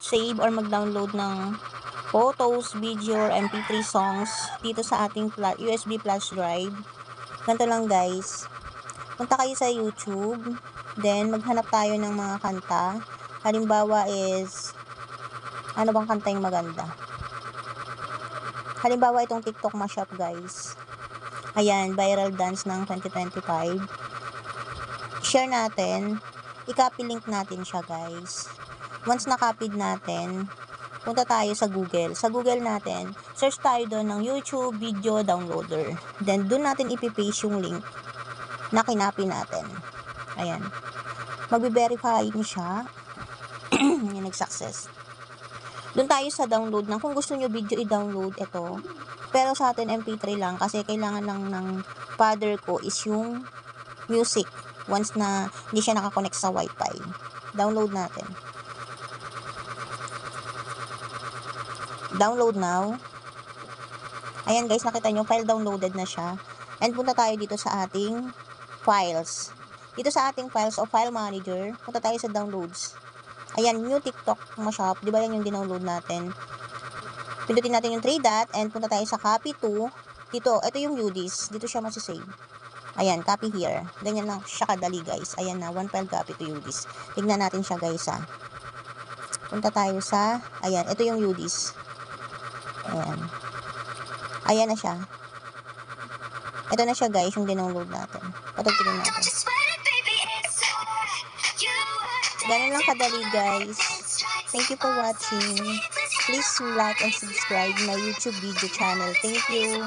mag-save or mag-download ng photos, video, or MP3 songs dito sa ating USB flash drive, ganito lang guys. Punta kayo sa YouTube, then maghanap tayo ng mga kanta. Halimbawa is, ano bang kanta yung maganda? Halimbawa itong TikTok mashup guys. Ayan, viral dance ng 2025. Share natin. I-copy link natin siya guys. Once na-copied natin, punta tayo sa Google. Sa Google natin, search tayo doon ng YouTube Video Downloader. Then, doon natin ipipaste yung link na kinapi natin. Ayan. Magbe-verify niyo siya. Yan, nag-success. Doon tayo sa download ng, kung gusto nyo video i-download, ito. Pero sa atin, MP3 lang. Kasi kailangan lang ng father ko is yung music. Once na hindi siya nakakonect sa Wi-Fi. Download natin. Download now. Ayan guys, nakita nyo, file downloaded na siya. And punta tayo dito sa ating files. Dito sa ating files o file manager, punta tayo sa downloads. Ayan, new TikTok mashup. Diba yan yung dinownload natin? Pindutin natin yung 3 dot and punta tayo sa copy to. Dito, ito yung UDIS. Dito siya masisave. Ayan, copy here. Ganyan lang siya kadali guys. Ayan na, one file copy to UDIS. Tignan natin siya guys ha. Punta tayo sa, ayan, ito yung UDIS. Ayan. Ayan na siya. Ito na siya guys, yung dinownload natin. Patugtugin natin. Ganun lang kadali guys. Thank you for watching. Please like and subscribe my YouTube video channel. Thank you.